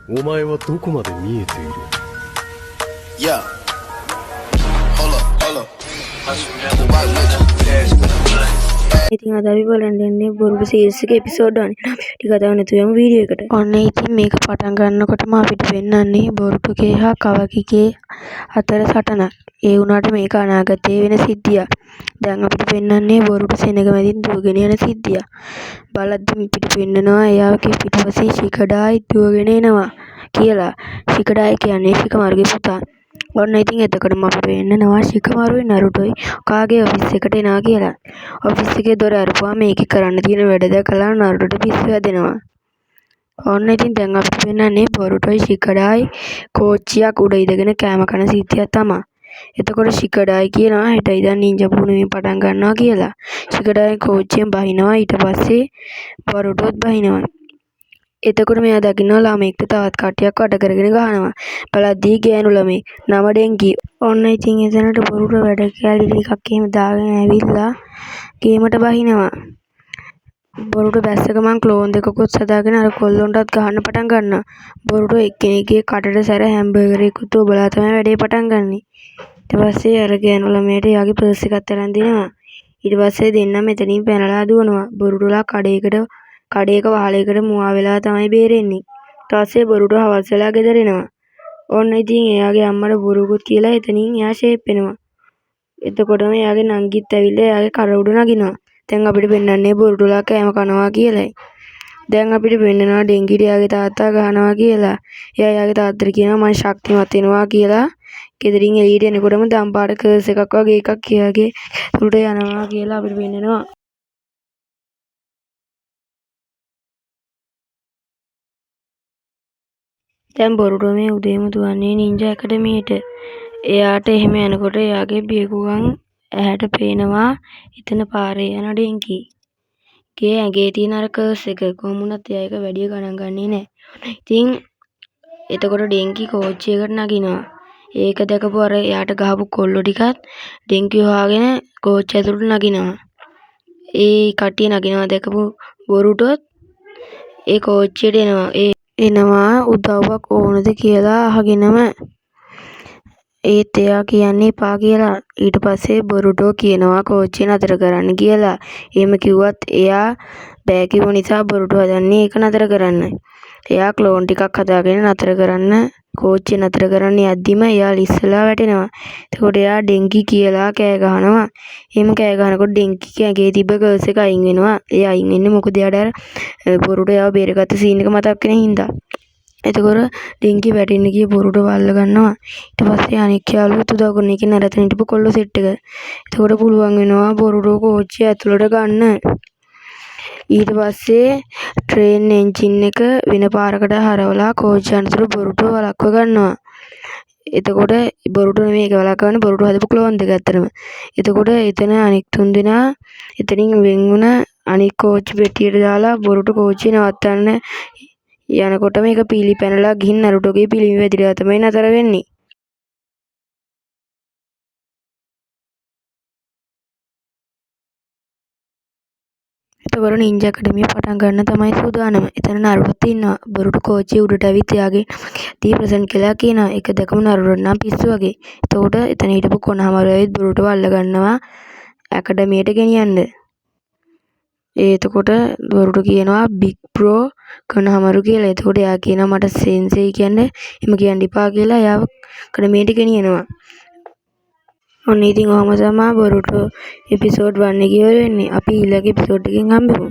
お前はどこまで見えている Yeah. Hold up. About Mitchell. ඉතින් අද අපි බලන්න යන්නේ බොරුඩු සීරීස් එකේ එපිසෝඩ් 1 ටික කතාව නැතුව යමු වීඩියෝ එකට. ඔන්න ඉතින් මේක පටන් ගන්නකොටම අපිට පෙන්වන්නේ බොරුඩුගේ හා කවකිගේ අතර සටනක්. ඒ වුණාට මේක අනාගතයේ වෙන සිද්ධියක්. දැන් අපිට පෙන්වන්නේ බොරුඩු සෙනග මැදින් දුවගෙන යන සිද්ධියක්. බලද්දි අපිට පෙන්නනවා එයාගේ පිටපස්සේ ශිකඩායි දුවගෙන එනවා කියලා. ශිකඩායි කියන්නේ ශිකමාරුගේ පුතා. ඔන්න ඉතින් එතකොටම අපිට පෙන්නනවා ශිකමාරුයි නරුටෝයි කාගේ ඔෆිස් එකට එනවා කියලා. ඔෆිස් එකේ දොර අරපුවාම මේකේ කරන්න තියෙන වැඩ දැකලා නරුටෝට පිස්සු හැදෙනවා. ඔන්න ඉතින් දැන් අපිට පෙන්නන්නේ බොරුටෝයි ශිකඩායි කෝච්චියක් උඩ ඉඳගෙන කෑම කන සිද්ධියක් තමයි. එතකොට ශිකඩායි කියනවා හෙට ඉඳන් නින්ජා පුහුණුවීම පටන් ගන්නවා කියලා. ශිකඩායි කෝච්චියෙන් බහිනවා. ඊට පස්සේ බොරුටෝත් බහිනවා. එතකොට මෙයා දකින්නවා ළමෙක්ට තවත් කට්ටියක් වට කරගෙන ගහනවා. බලද්දී ගෑනු ළමෙක් නම ඩෙන්කි. ඔන්න ඉතින් එතනට බොරුට වැඩ කැලි ටිකක් එහෙම දාගෙන ඇවිල්ලා ගේමට බහිනවා. බොරුට බැස්ස ගමන් ක්ලෝන් දෙකකුත් සදාගෙන අර කොල්ලොන්ටත් ගහන්න පටන් ගන්නවා. බොරුට එක්කෙනෙක්ගේ කටට සැර හැම්බර්ගරයකුත් ඔබලා තමයි වැඩේ පටන් ගන්නෙ. ඊට පස්සේ අර ගෑනු ළමයට එයාගේ පර්ස් එකත් අරන් දෙනවා. ඊට පස්සේ දෙන්නා මෙතනින් පැනලා දුවනවා. බොරුටලා කඩේක වහලයකට මුවා වෙලා තමයි බේරෙන්නේ. ඊට පස්සේ බොරුට හවස් වෙලා ගෙදර එනවා. ඔන්න ඉතින් එයාගේ අම්මට බොරුකුත් කියලා එතනින් එයා ෂේප් වෙනවා. එතකොටම එයාගේ නංගිත් ඇවිල්ලා එයාගේ කර උඩ නගිනවා. දැන් අපිට පෙන්වන්නේ බොරුටලා කෑම කනවා කියලායි. දැන් අපිට පෙන්නනවා ඩෙන්ගිට එයාගේ තාත්තා ගහනවා කියලා. එයා එයාගේ තාත්තට කියනවා මම ශක්තිමත් වෙනවා කියලා. ගෙදරින් එළියට එනකොටම දම්පාට කර්ස් එකක් වගේ එකක් එයාගේ උඩ යනවා කියලා අපිට පෙන්නනවා. දැන් බොරුටෝ මේ උදේම දුවන්නේ නින්ජා ඇකඩමියට. එයාට එහෙම යනකොට එයාගේ බියකුගන් ඇහැට පේනවා එතන පාරේ යන ඩෙන්කි. ගේ ඇඟේ තියෙන අර කර්ස් එක කොහොම වුණත් එයා ඒක වැඩි ගණන් ගන්නේ නැහැ. ඉතින් එතකොට ඩෙන්කි කෝච්චියකට නගිනවා. ඒක දැකපු අර එයාට ගහපු කොල්ලෝ ටිකත් ඩෙන්කි හොයාගෙන කෝච්චිය ඇතුළට නගිනවා. ඒ කට්ටිය නගිනවා දැකපු බොරුටොත් ඒ කෝච්චියට එනවා උදව්වක් ඕනද කියලා අහගෙනම. ඒත් එයා කියන්නේ එපා කියලා. ඊට පස්සේ බොරුටෝ කියනවා කෝච්චිය නතර කරන්න කියලා. එහෙම කිව්වත් එයා බෑ කිව්ව නිසා බොරුටෝ හදන්නේ ඒක නතර කරන්න. එයා ක්ලෝන් ටිකක් හදාගෙන නතර කරන්න කෝච්චිය නතර කරන්න යද්දිම එයා ලිස්සලා වැටෙනවා. එතකොට එයා ඩෙන්කි කියලා කෑ ගහනවා. එහෙම කෑ ගහනකොට ඩෙන්කිගේ ඇඟේ තිබ්බ කර්ස් එක අයින් වෙනවා. ඒ අයින් වෙන්නේ මොකද එයාට අර බොරුටෝ එයාව බේරගත්ත සීන් එක මතක් වෙන හින්දා. එතකොට ඩෙන්කි වැටෙන්න ගිය බොරුටෝ වල්ල ගන්නවා. ඊට පස්සේ අනික් යාළුවෝ උදව් කරන එකේ නැරතන හිටපු කොල්ලෝ සෙට් එක. එතකොට පුළුවන් වෙනවා බොරුටෝ කෝච්චිය ඇතුළට ගන්න. ඊට පස්සේ ට්‍රේන් එන්ජින් එක වෙන පාරකට හරවලා කෝච්චිය අනතුරු බොරුටෝ වළක්ව ගන්නවා. එතකොට බොරුටෝ මේක වළක්වන්නේ බොරුටෝ හදපු ක්ලෝන් දෙක අතරම. එතකොට එතන අනික් තුන් දෙනා එතනින් වෙන් වුණ අනික් කෝච්චි පෙට්ටියට දාලා බොරුටෝ කෝච්චිය නවත්තන්න යනකොට මේක පීලි පැනලා ගිහින් නරුටෝගේ පිළිම වැදිලා තමයි නතර වෙන්නේ. එතකොට නින්ජා ඇකඩමිය පටන් ගන්න තමයි සූදානම. එතන නරුටෝත් ඉන්නවා. බොරුටෝ කෝච්චිය උඩට ඇවිත් එයාගේ දී ප්‍රසන්ට් කියලා කියනවා. ඒක දැකම නරුටෝට නම් පිස්සු වගේ. එතකොට එතන හිටපු කොනහමාරු ඇවිත් බොරුටෝ අල්ල ගන්නවා ඇකඩමියට ගෙනියන්න. එතකොට බොරුටෝ කියනවා බිග් බ්‍රෝ කොනහමාරු කියලා. එතකොට එයා කියනවා මට සෙන්සෙයි කියන්නේ එහෙම කියන්න එපා කියලා එයාව ඇකඩමියට ගෙනියනවා. ඔන්න ඉතින් ඔහම තමයි බොරුටෝ එපිසෝඩ් 1 එක ඉවර වෙන්නේ. අපි ඊළඟ එපිසෝඩ් එකෙන් හම්බෙමු.